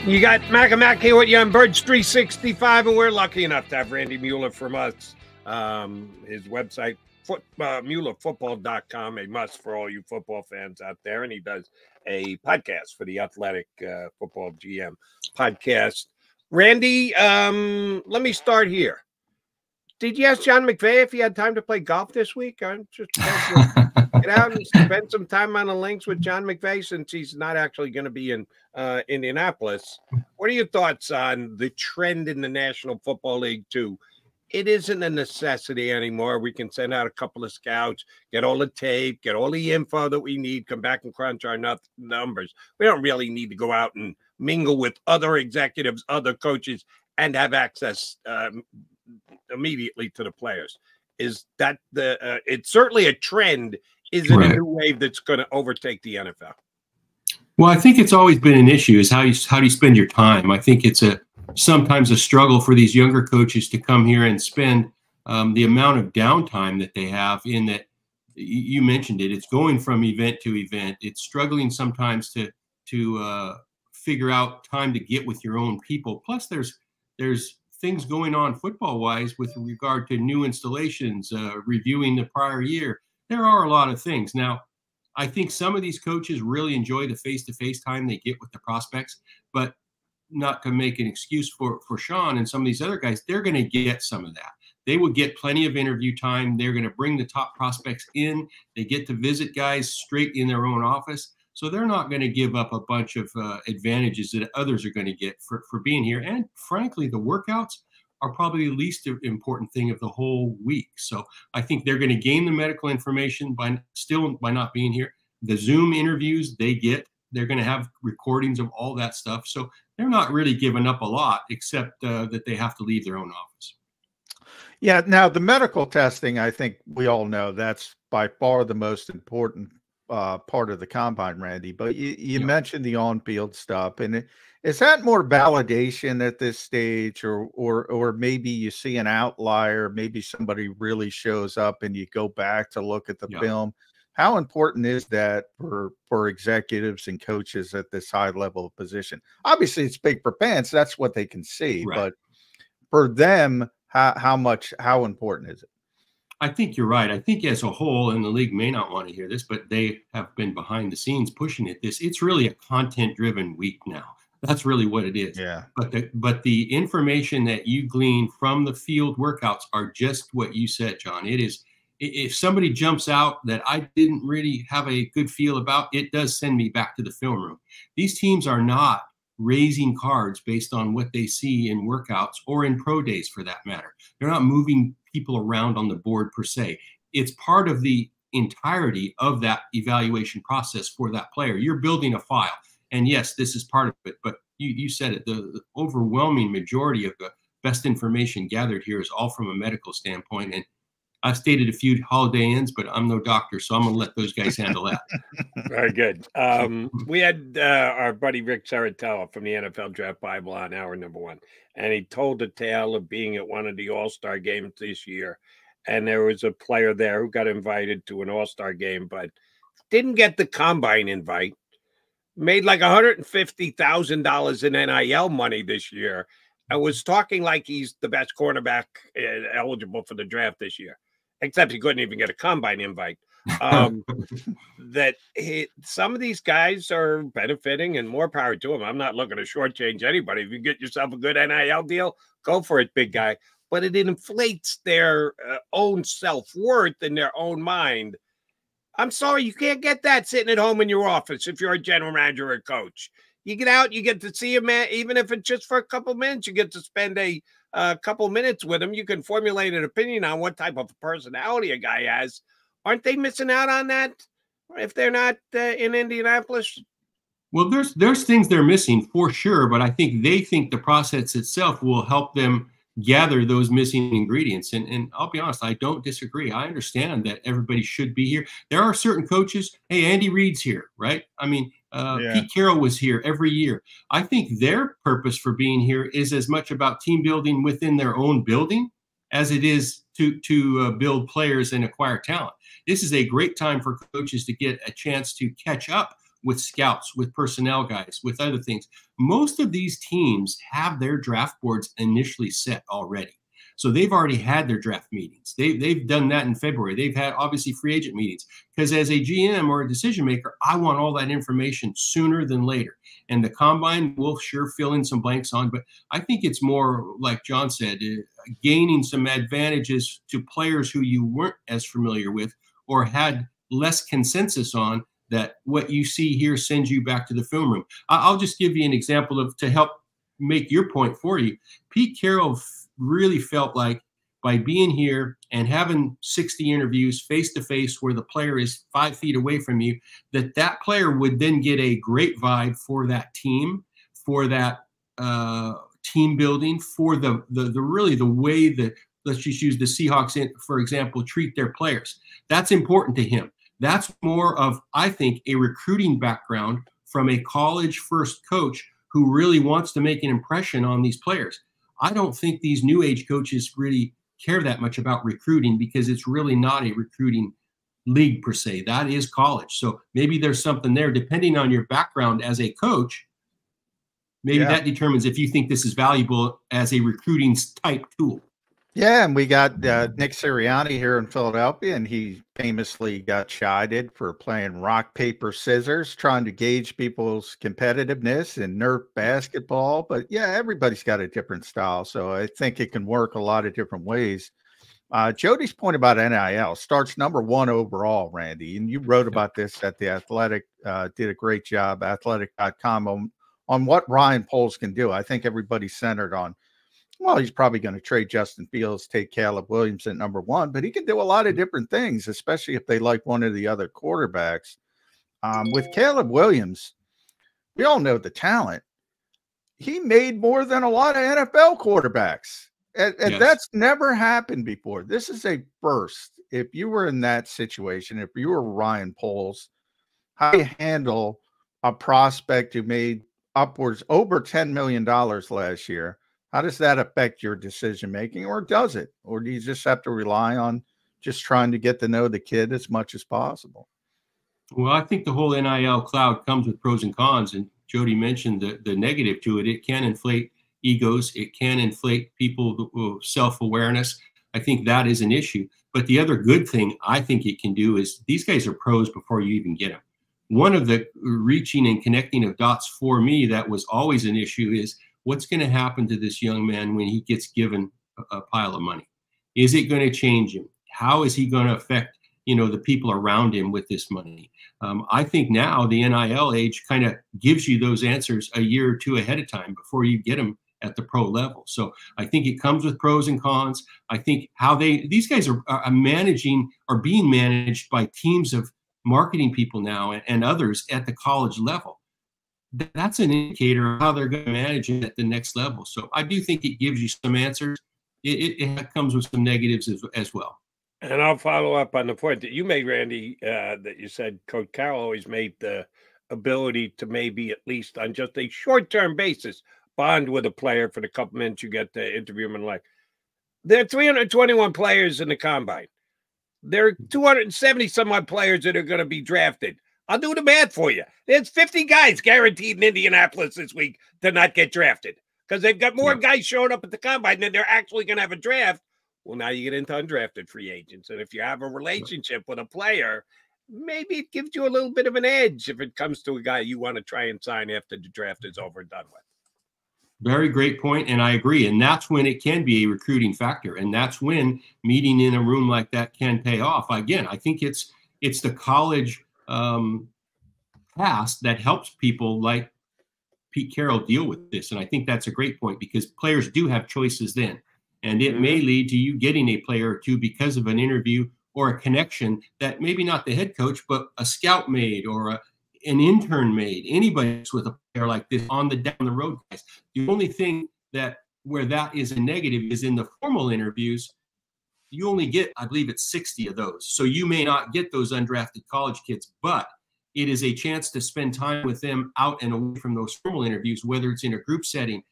You got Mac and Mac here with you on Birds 365, and we're lucky enough to have Randy Mueller from us. His website, MuellerFootball.com, a must for all you football fans out there. And he does a podcast for the Athletic Football GM podcast. Randy, let me start here. Did you ask John McVay if he had time to play golf this week? I'm just get out and spend some time on the links with John McVay since he's not actually going to be in Indianapolis. What are your thoughts on the trend in the National Football League too? It isn't a necessity anymore. We can send out a couple of scouts, get all the tape, get all the info that we need, come back and crunch our numbers. We don't really need to go out and mingle with other executives, other coaches, and have access immediately to the players. Is that it's certainly a trend. Is it a new wave that's going to overtake the NFL? Well, I think it's always been an issue is how do you spend your time? I think it's sometimes a struggle for these younger coaches to come here and spend the amount of downtime that they have in that. You mentioned it. It's going from event to event. It's struggling sometimes to figure out time to get with your own people. Plus there's things going on football-wise with regard to new installations, reviewing the prior year. There are a lot of things. Now, I think some of these coaches really enjoy the face-to-face time they get with the prospects, but not to make an excuse for Sean and some of these other guys, they're going to get some of that. They will get plenty of interview time. They're going to bring the top prospects in. They get to visit guys straight in their own office. So they're not going to give up a bunch of advantages that others are going to get for being here. And frankly, the workouts are probably the least important thing of the whole week. So I think they're going to gain the medical information by not being here. The Zoom interviews they're going to have recordings of all that stuff. So they're not really giving up a lot, except that they have to leave their own office. Yeah. Now the medical testing, I think we all know that's by far the most important part of the combine, Randy, but you mentioned the on-field stuff, and is that more validation at this stage, or maybe you see an outlier, maybe somebody really shows up and you go back to look at the film? How important is that for executives and coaches at this high level of position? Obviously it's big for fans, that's what they can see, but for them, how important is it? I think you're right. I think as a whole, and the league may not want to hear this, but they have been behind the scenes pushing it. It's really a content-driven week now. That's really what it is. Yeah. But the information that you glean from the field workouts are just what you said, John. It is, if somebody jumps out that I didn't really have a good feel about, it does send me back to the film room. These teams are not raising cards based on what they see in workouts or in pro days for that matter. They're not moving people around on the board per se. It's part of the entirety of that evaluation process for that player. You're building a file. And yes, this is part of it, but you said it, the overwhelming majority of the best information gathered here is all from a medical standpoint. And I've stayed at a few Holiday Inns, but I'm no doctor, so I'm going to let those guys handle that. Very good. We had our buddy Rick Saratella from the NFL Draft Bible on hour number 1, and he told the tale of being at one of the All-Star games this year, and there was a player there who got invited to an All-Star game, but didn't get the combine invite, made like $150,000 in NIL money this year, and was talking like he's the best cornerback eligible for the draft this year. Except he couldn't even get a combine invite. Some of these guys are benefiting, and more power to them. I'm not looking to shortchange anybody. If you get yourself a good NIL deal, go for it, big guy. But it inflates their own self-worth in their own mind. I'm sorry, you can't get that sitting at home in your office if you're a general manager or coach. You get out, you get to see a man, even if it's just for a couple of minutes, you get to spend a couple minutes with him. You can formulate an opinion on what type of personality a guy has. Aren't they missing out on that if they're not in Indianapolis? Well, there's things they're missing for sure, but I think they think the process itself will help them gather those missing ingredients. And I'll be honest, I don't disagree. I understand that everybody should be here. There are certain coaches. Hey, Andy Reid's here, right? I mean, Pete Carroll was here every year. I think their purpose for being here is as much about team building within their own building as it is to build players and acquire talent. This is a great time for coaches to get a chance to catch up with scouts, with personnel guys, with other things. Most of these teams have their draft boards initially set already. So they've already had their draft meetings. They've done that in February. They've had obviously free agent meetings, because as a GM or a decision maker, I want all that information sooner than later. And the combine will sure fill in some blanks on, but I think it's more like John said, gaining some advantages to players who you weren't as familiar with or had less consensus on, that what you see here sends you back to the film room. I'll just give you an example to help make your point for you. Pete Carroll really felt like by being here and having 60 interviews face-to-face where the player is 5 feet away from you, that player would then get a great vibe for that team, for that team building, for the really the way that, let's just use the Seahawks, for example, treat their players. That's important to him. That's more of, I think, a recruiting background from a college-first coach who really wants to make an impression on these players. I don't think these new age coaches really care that much about recruiting, because it's really not a recruiting league per se. That is college. So maybe there's something there, depending on your background as a coach. Maybe that determines if you think this is valuable as a recruiting type tool. Yeah, and we got Nick Sirianni here in Philadelphia, and he famously got chided for playing rock, paper, scissors, trying to gauge people's competitiveness in Nerf basketball. But yeah, everybody's got a different style, so I think it can work a lot of different ways. Jody's point about NIL starts #1 overall, Randy, and you wrote about this at The Athletic, did a great job, athletic.com, on what Ryan Poles can do. I think everybody's centered on, well, he's probably going to trade Justin Fields, take Caleb Williams at #1, but he can do a lot of different things, especially if they like one of the other quarterbacks. With Caleb Williams, we all know the talent. He made more than a lot of NFL quarterbacks, and yes, that's never happened before. This is a first. If you were in that situation, if you were Ryan Poles, how do you handle a prospect who made upwards over $10 million last year? How does that affect your decision making, or does it? Or do you just have to rely on just trying to get to know the kid as much as possible? Well, I think the whole NIL cloud comes with pros and cons, and Jody mentioned the negative to it. It can inflate egos. It can inflate people's self-awareness. I think that is an issue. But the other good thing I think it can do is these guys are pros before you even get them. One of the reaching and connecting of dots for me that was always an issue is, what's going to happen to this young man when he gets given a pile of money? Is it going to change him? How is he going to affect, the people around him with this money? I think now the NIL age kind of gives you those answers a year or two ahead of time before you get them at the pro level. So I think it comes with pros and cons. I think how these guys are managing or being managed by teams of marketing people now and others at the college level. That's an indicator of how they're going to manage it at the next level. So I do think it gives you some answers. It comes with some negatives as well. And I'll follow up on the point that you made, Randy, that you said Coach Carroll always made the ability to maybe, at least on just a short-term basis, bond with a player for the couple minutes you get to interview him and like. There are 321 players in the combine. There are 270 some odd players that are going to be drafted. I'll do the math for you. There's 50 guys guaranteed in Indianapolis this week to not get drafted because they've got more guys showing up at the combine than they're actually going to have a draft. Well, now you get into undrafted free agents. And if you have a relationship with a player, maybe it gives you a little bit of an edge if it comes to a guy you want to try and sign after the draft is over and done with. Very great point, and I agree. And that's when it can be a recruiting factor. And that's when meeting in a room like that can pay off. Again, I think it's the college past that helps people like Pete Carroll deal with this. And I think that's a great point because players do have choices then. And it may lead to you getting a player or two because of an interview or a connection that maybe not the head coach, but a scout made or an intern made. Anybody's with a player like this on the down the road guys. The only thing where that is a negative is in the formal interviews, you only get, I believe it's 60 of those. So you may not get those undrafted college kids, but it is a chance to spend time with them out and away from those formal interviews, whether it's in a group setting.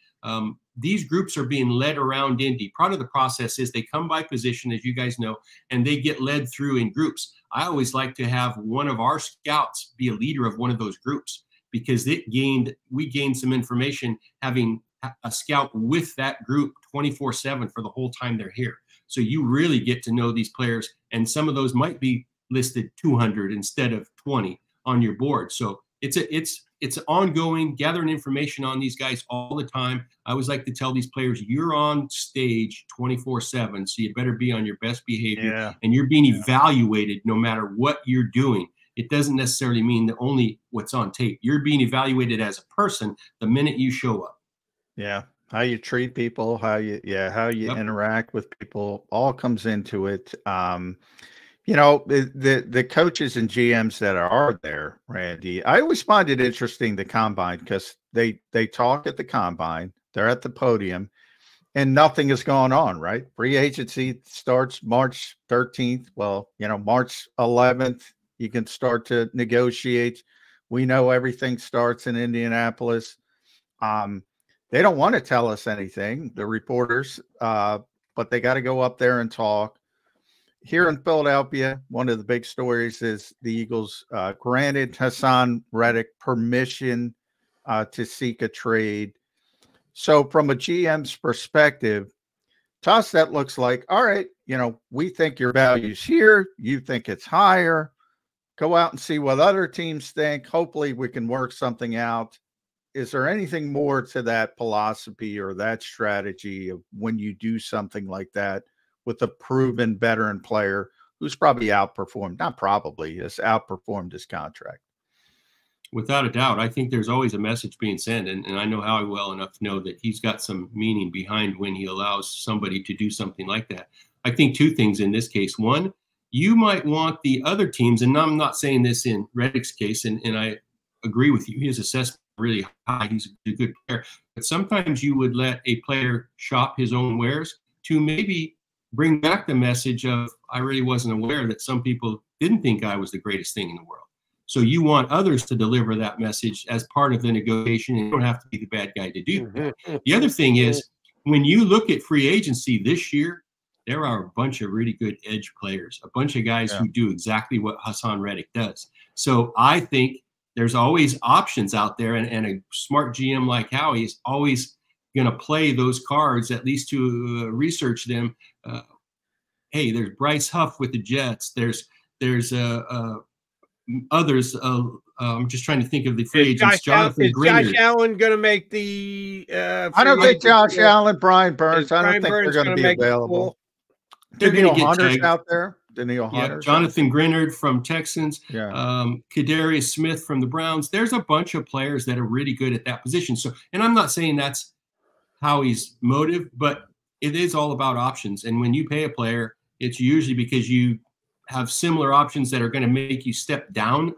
These groups are being led around Indy. Part of the process is they come by position, as you guys know, and they get led through in groups. I always like to have one of our scouts be a leader of one of those groups, because we gained some information having a scout with that group 24/7 for the whole time they're here. So you really get to know these players, and some of those might be listed 200 instead of 20 on your board. So it's ongoing, gathering information on these guys all the time. I always like to tell these players, you're on stage 24/7, so you better be on your best behavior, and you're being evaluated no matter what you're doing. It doesn't necessarily mean that only what's on tape. You're being evaluated as a person the minute you show up. Yeah. How you treat people, how you interact with people, all comes into it. You know, the coaches and GMs that are there, Randy, I always find it interesting, the combine, because they talk at the combine, they're at the podium, and nothing is going on, right? Free agency starts March 13th. Well, you know, March 11th, you can start to negotiate. We know everything starts in Indianapolis. They don't want to tell us anything, the reporters, but they got to go up there and talk. Here in Philadelphia, one of the big stories is the Eagles granted Hassan Reddick permission to seek a trade. So from a GM's perspective, to us, that looks like, all right, you know, we think your value's here. You think it's higher. Go out and see what other teams think. Hopefully we can work something out. Is there anything more to that philosophy or that strategy of when you do something like that with a proven veteran player who's probably outperformed, not probably, has outperformed his contract? Without a doubt, I think there's always a message being sent, and I know Howie well enough to know that he's got some meaning behind when he allows somebody to do something like that. I think two things in this case. One, you might want the other teams, and I'm not saying this in Reddick's case, and I agree with you, his assessment really high, he's a good player, but sometimes you would let a player shop his own wares to maybe bring back the message of, I really wasn't aware that some people didn't think I was the greatest thing in the world. So you want others to deliver that message as part of the negotiation, and you don't have to be the bad guy to do that. The other thing is, when you look at free agency this year, there are a bunch of really good edge players, a bunch of guys who do exactly what Hassan Reddick does. So I think there's always options out there, and a smart GM like Howie is always going to play those cards, at least to research them. Hey, there's Bryce Huff with the Jets. There's others. I'm just trying to think of the free agents. Jonathan Grinnard. Josh Allen going to make the? I don't think Josh Allen, Brian Burns. I don't think they're going to be available. Daniel Hunter's out there. Daniel Hunter. Jonathan Grinnard from Texans. Kadarius Smith from the Browns. There's a bunch of players that are really good at that position. So, and I'm not saying that's Howie's motive, but it is all about options. And when you pay a player, it's usually because you have similar options that are going to make you step down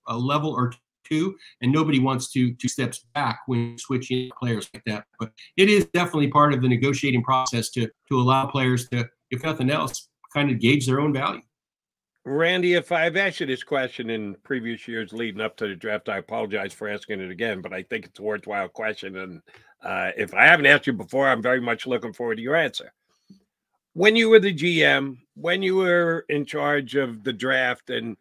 a level or two, and nobody wants to two steps back when you switch in players like that. But it is definitely part of the negotiating process to allow players to, if nothing else, kind of gauge their own value. Randy, if I've asked you this question in previous years leading up to the draft, I apologize for asking it again, but I think it's a worthwhile question. And if I haven't asked you before, I'm very much looking forward to your answer. When you were the GM, when you were in charge of the draft and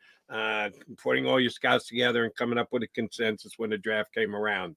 putting all your scouts together and coming up with a consensus when the draft came around,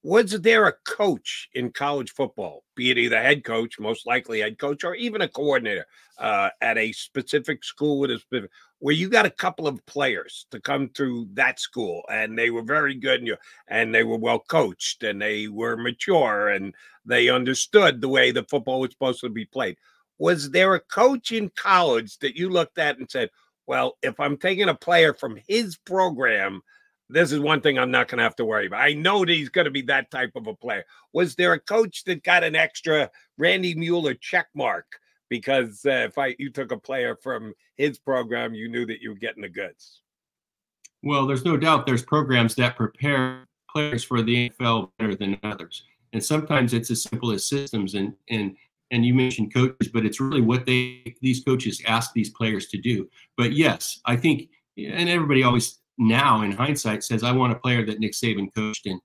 was there a coach in college football, be it either head coach, most likely head coach, or even a coordinator at a specific school with a specific, where you got a couple of players to come through that school and they were very good and they were well coached and they were mature and they understood the way the football was supposed to be played? Was there a coach in college that you looked at and said, well, if I'm taking a player from his program, this is one thing I'm not going to have to worry about. I know that he's going to be that type of a player. Was there a coach that got an extra Randy Mueller check mark because you took a player from his program, you knew that you were getting the goods? Well, there's no doubt there's programs that prepare players for the NFL better than others. And sometimes it's as simple as systems. And you mentioned coaches, but it's really what these coaches ask these players to do. But yes, I think, and everybody always now in hindsight says, I want a player that Nick Saban coached, and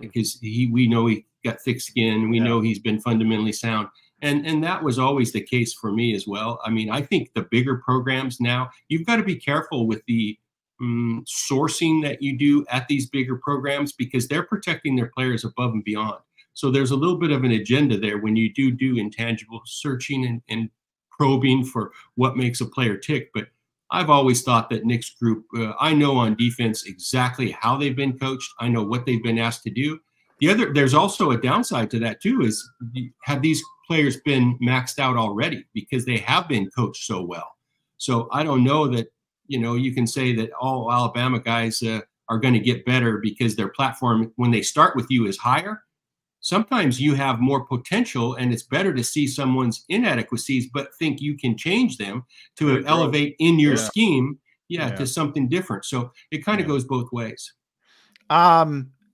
because we know he got thick skin, we know he's been fundamentally sound. And that was always the case for me as well. I mean, I think the bigger programs now, you've got to be careful with the sourcing that you do at these bigger programs, because they're protecting their players above and beyond. So there's a little bit of an agenda there when you do intangible searching and probing for what makes a player tick. But I've always thought that Nick's group, I know on defense exactly how they've been coached. I know what they've been asked to do. There's also a downside to that too, is have these players been maxed out already because they have been coached so well? So I don't know that, you can say that all Alabama guys are going to get better because their platform, when they start with you, is higher. Sometimes you have more potential, and it's better to see someone's inadequacies, but think you can change them to elevate in your scheme, to something different. So it kind of goes both ways. I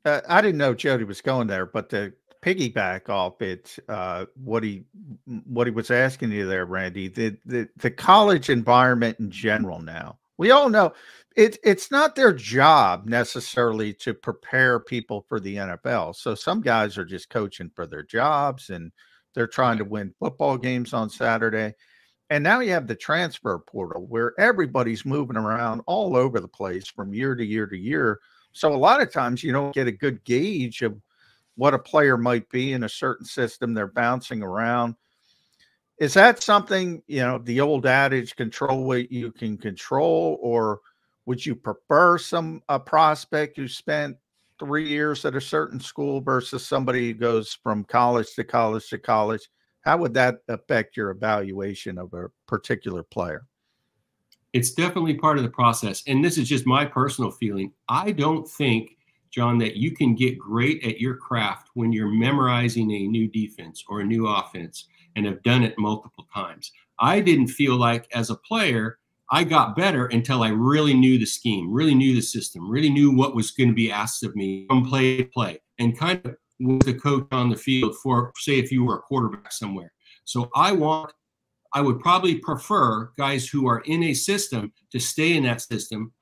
didn't know Jody was going there, but to piggyback off it, what he was asking you there, Randy, the college environment in general now, we all know it's not their job necessarily to prepare people for the NFL. So some guys are just coaching for their jobs, and they're trying to win football games on Saturday. And now you have the transfer portal where everybody's moving around all over the place from year to year to year. So a lot of times you don't get a good gauge of what a player might be in a certain system. They're bouncing around. Is that something, the old adage, control what you can control, or would you prefer a prospect who spent 3 years at a certain school versus somebody who goes from college to college to college? How would that affect your evaluation of a particular player? It's definitely part of the process. And this is just my personal feeling. I don't think, John, that you can get great at your craft when you're memorizing a new defense or a new offense and have done it multiple times. I didn't feel like as a player, I got better until I really knew the scheme, really knew the system, really knew what was going to be asked of me from play to play, and kind of was the coach on the field for, say, if you were a quarterback somewhere. So I would probably prefer guys who are in a system to stay in that system,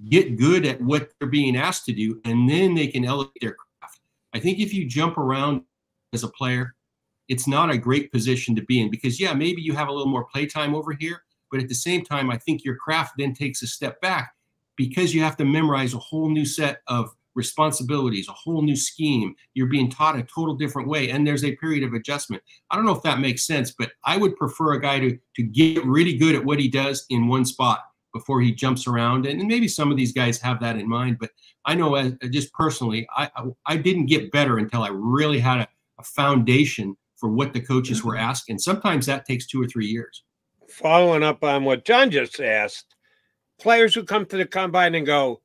get good at what they're being asked to do, and then they can elevate their craft. I think if you jump around as a player, it's not a great position to be in, because maybe you have a little more playtime over here, but at the same time, I think your craft then takes a step back because you have to memorize a whole new set of responsibilities, a whole new scheme. You're being taught a total different way, and there's a period of adjustment. I don't know if that makes sense, but I would prefer a guy to get really good at what he does in one spot before he jumps around. And maybe some of these guys have that in mind, but I know just personally, I didn't get better until I really had a foundation for what the coaches were asking. Sometimes that takes 2 or 3 years. Following up on what John just asked, players who come to the combine and go,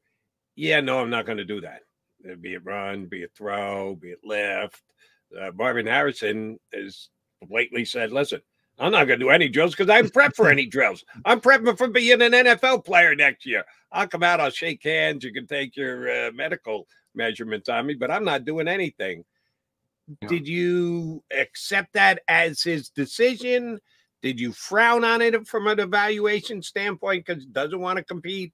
no, I'm not going to do that. Be it run, be it throw, be it lift. Marvin Harrison has blatantly said, listen, I'm not going to do any drills because I haven't prepped for any drills. I'm prepping for being an NFL player next year. I'll come out, I'll shake hands. You can take your medical measurements on me, but I'm not doing anything. Yeah. Did you accept that as his decision? Did you frown on it from an evaluation standpoint because he doesn't want to compete?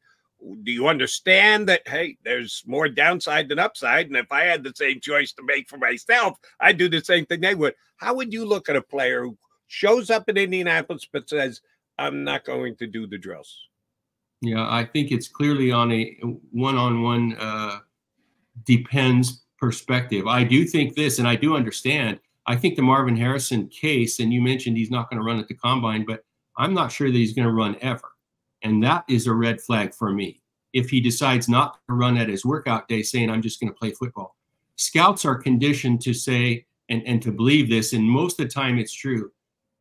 Do you understand that, hey, there's more downside than upside? And if I had the same choice to make for myself, I'd do the same thing they would. How would you look at a player who shows up in Indianapolis but says, I'm not going to do the drills? Yeah, I think it's clearly on a one-on-one depends perspective. I do think this, and I do understand. I think the Marvin Harrison case, and you mentioned he's not going to run at the combine, but I'm not sure that he's going to run ever. And that is a red flag for me. If he decides not to run at his workout day saying, I'm just going to play football. Scouts are conditioned to say, and to believe this, and most of the time it's true.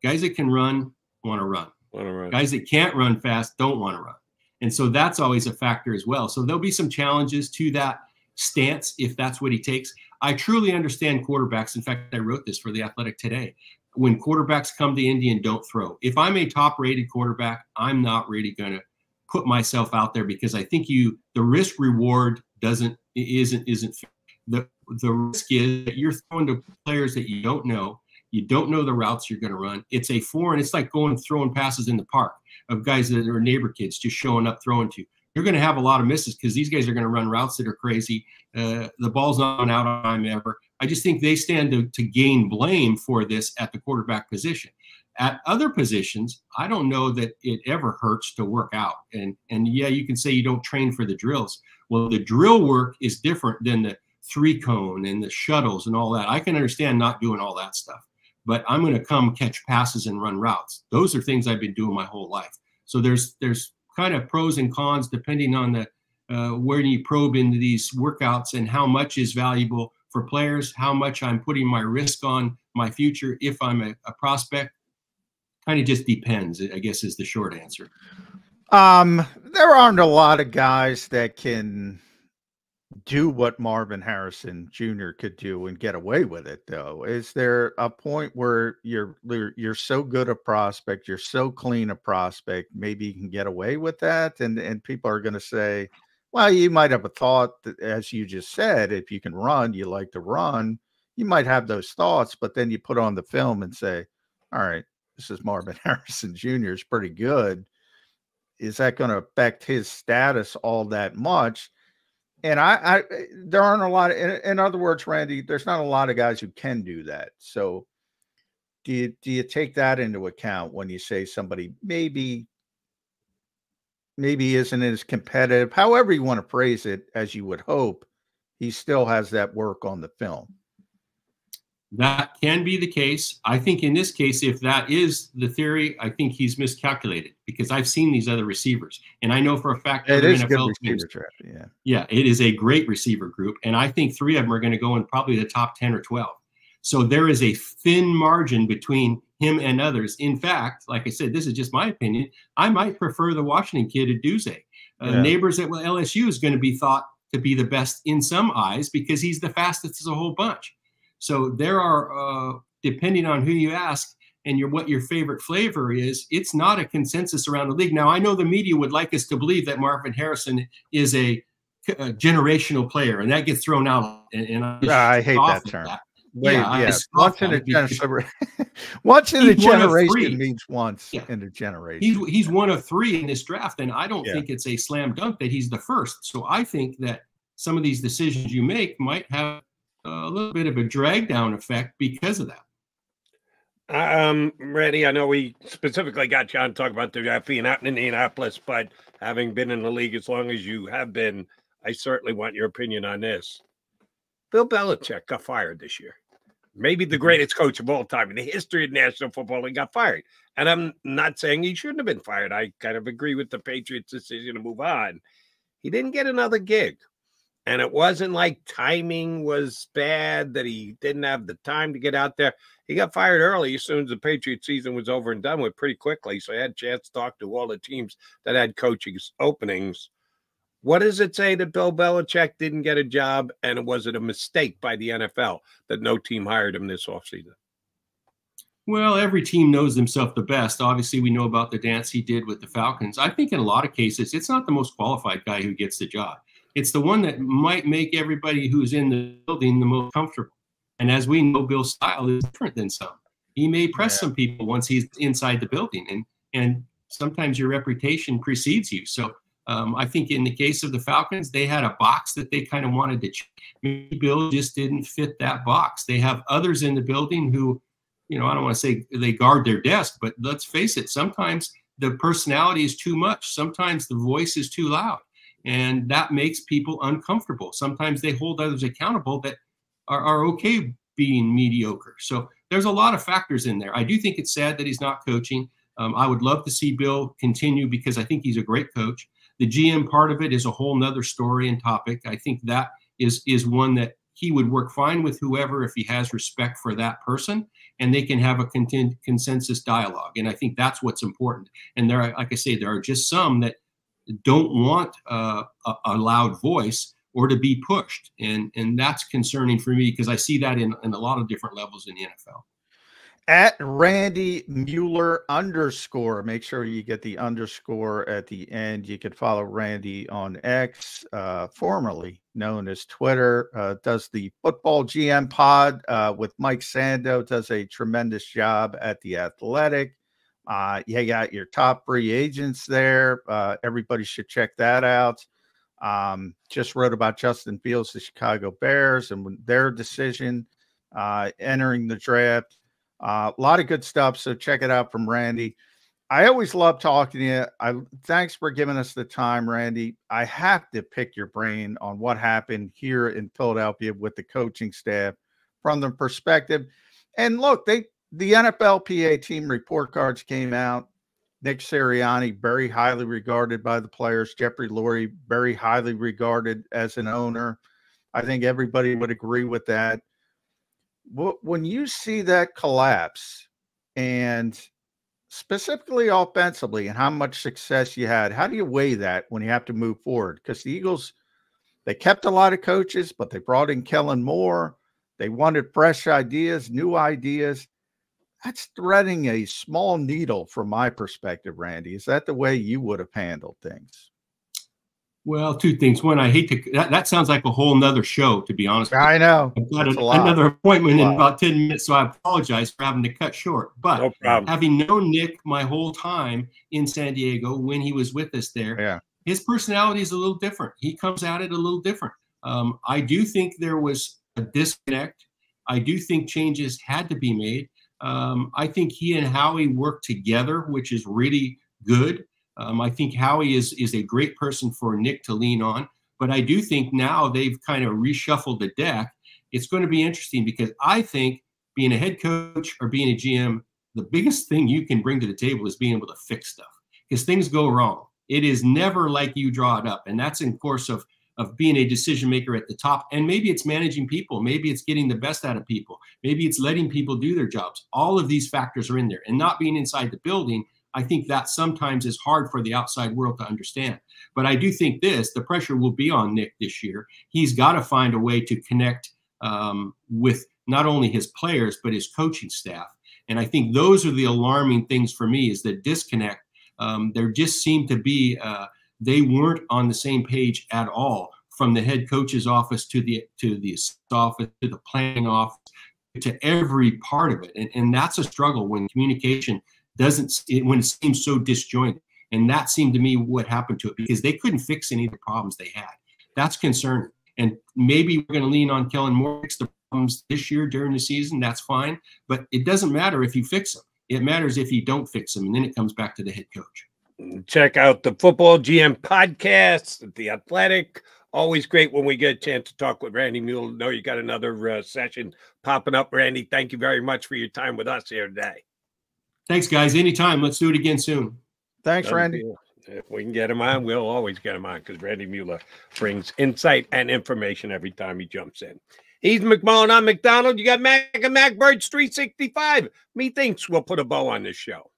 Guys that can run want to run. Guys that can't run fast don't want to run. And so that's always a factor as well. So there'll be some challenges to that stance if that's what he takes. I truly understand quarterbacks. In fact, I wrote this for The Athletic today. When quarterbacks come to Indy and don't throw. If I'm a top-rated quarterback, I'm not really going to put myself out there because I think the risk reward isn't fair. The risk is that you're throwing to players that you don't know. You don't know the routes you're going to run. It's a foreign. It's like throwing passes in the park of guys that are neighbor kids just showing up throwing to. you're going to have a lot of misses because these guys are going to run routes that are crazy. The ball's not going out on time ever. I just think they stand to gain blame for this at the quarterback position. At other positions, I don't know that it ever hurts to work out. And yeah, you can say you don't train for the drills. Well, the drill work is different than the 3-cone and the shuttles and all that. I can understand not doing all that stuff, but I'm going to come catch passes and run routes. Those are things I've been doing my whole life. So there's kind of pros and cons depending on the where you probe into these workouts and how much is valuable for players, how much I'm putting my risk on my future if I'm a prospect. Kind of just depends, I guess, is the short answer. There aren't a lot of guys that can do what Marvin Harrison Jr. could do and get away with it, though. Is there a point where you're so good a prospect, you're so clean a prospect, maybe you can get away with that? And people are going to say, well, you might have a thought that, as you just said, if you can run, you like to run, you might have those thoughts, but then you put on the film and say, all right, this is Marvin Harrison Jr. is pretty good. Is that going to affect his status all that much? And there aren't a lot of, in other words, Randy, there's not a lot of guys who can do that. So do you take that into account when you say somebody maybe isn't as competitive, however you want to phrase it, as you would hope, he still has that work on the film? That can be the case. I think in this case, if that is the theory, I think he's miscalculated because I've seen these other receivers, and I know for a fact it is NFL good teams, receiver draft. yeah, it is a great receiver group, and I think 3 of them are going to go in probably the top 10 or 12. So there is a thin margin between him and others. In fact, like I said, this is just my opinion. I might prefer the Washington kid at Duze. Neighbors at LSU is going to be thought to be the best in some eyes because he's the fastest as a whole bunch. So there are, depending on who you ask and what your favorite flavor is, it's not a consensus around the league. Now, I know the media would like us to believe that Marvin Harrison is a generational player, and that gets thrown out. And I hate that term. Once in a generation means once in a generation. He's one of 3 in this draft, and I don't think it's a slam dunk that he's the first. So I think that some of these decisions you make might have a little bit of a drag down effect because of that. Randy, I know we specifically got you on to talk about the draft being out in Indianapolis, but having been in the league as long as you have been, I certainly want your opinion on this. Bill Belichick got fired this year. Maybe the greatest coach of all time in the history of National Football League got fired. And I'm not saying he shouldn't have been fired. I kind of agree with the Patriots' decision to move on. He didn't get another gig. And it wasn't like timing was bad, that he didn't have the time to get out there. He got fired early as soon as the Patriots season was over and done with pretty quickly. So he had a chance to talk to all the teams that had coaching openings. What does it say that Bill Belichick didn't get a job? And was it a mistake by the NFL that no team hired him this offseason? Well, every team knows themselves the best. Obviously, we know about the dance he did with the Falcons. I think in a lot of cases, it's not the most qualified guy who gets the job. It's the one that might make everybody who's in the building the most comfortable. And as we know, Bill's style is different than some. He may press some people once he's inside the building, and sometimes your reputation precedes you. So I think in the case of the Falcons, they had a box that they kind of wanted to check. Maybe Bill just didn't fit that box. They have others in the building who, I don't want to say they guard their desk, but let's face it, sometimes the personality is too much. Sometimes the voice is too loud. And that makes people uncomfortable. Sometimes they hold others accountable that are okay being mediocre. So there's a lot of factors in there. I do think it's sad that he's not coaching. I would love to see Bill continue because I think he's a great coach. The GM part of it is a whole nother story and topic. I think that is one that he would work fine with whoever if he has respect for that person, and they can have a consensus dialogue. And I think that's what's important. And there, like I say, there are just some that don't want a loud voice or to be pushed. And that's concerning for me because I see that in a lot of different levels in the NFL. At Randy Mueller _ make sure you get the underscore at the end. You can follow Randy on X, formerly known as Twitter, does the Football GM pod with Mike Sando, does a tremendous job at The Athletic. You got your top free agents there. Everybody should check that out. Just wrote about Justin Fields, the Chicago Bears, and their decision entering the draft. A lot of good stuff. So check it out from Randy. I always love talking to you. Thanks for giving us the time, Randy. I have to pick your brain on what happened here in Philadelphia with the coaching staff from the perspective. And look, the NFLPA team report cards came out. Nick Sirianni, very highly regarded by the players. Jeffrey Lurie, very highly regarded as an owner. I think everybody would agree with that. When you see that collapse, and specifically offensively, and how much success you had, how do you weigh that when you have to move forward? Because the Eagles, they kept a lot of coaches, but they brought in Kellen Moore. They wanted fresh ideas, new ideas. That's threading a small needle from my perspective, Randy. Is that the way you would have handled things? Well, two things. One, I hate to, that sounds like a whole nother show, to be honest. I know. I've got another appointment in about 10 minutes, so I apologize for having to cut short. But no problem. Having known Nick my whole time in San Diego when he was with us there, his personality is a little different. He comes at it a little different. I do think there was a disconnect. I do think changes had to be made. I think he and Howie work together, which is really good. I think Howie is a great person for Nick to lean on. But I do think now they've kind of reshuffled the deck. It's going to be interesting because I think being a head coach or being a GM, the biggest thing you can bring to the table is being able to fix stuff because things go wrong. It is never like you draw it up. And that's in course of being a decision maker at the top. And maybe it's managing people. Maybe it's getting the best out of people. Maybe it's letting people do their jobs. All of these factors are in there. And not being inside the building, I think that sometimes is hard for the outside world to understand. But I do think the pressure will be on Nick this year. He's got to find a way to connect with not only his players, but his coaching staff. And I think those are the alarming things for me is the disconnect. There just seemed to be they weren't on the same page at all from the head coach's office to the office, to the planning office, to every part of it. And that's a struggle when communication when it seems so disjointed. And that seemed to me what happened to it because they couldn't fix any of the problems they had. That's concerning. And maybe we're going to lean on Kellen Moore to fix the problems this year during the season. That's fine. But it doesn't matter if you fix them. It matters if you don't fix them. And then it comes back to the head coach. Check out the Football GM podcast, The Athletic. Always great when we get a chance to talk with Randy Mueller. Know you got another session popping up, Randy. Thank you very much for your time with us here today. Thanks, guys. Anytime. Let's do it again soon. Thanks, Randy. If we can get him on, we'll always get him on because Randy Mueller brings insight and information every time he jumps in. He's McMullen. I'm McDonald. You got Mac and MacBirds 365. Methinks we'll put a bow on this show.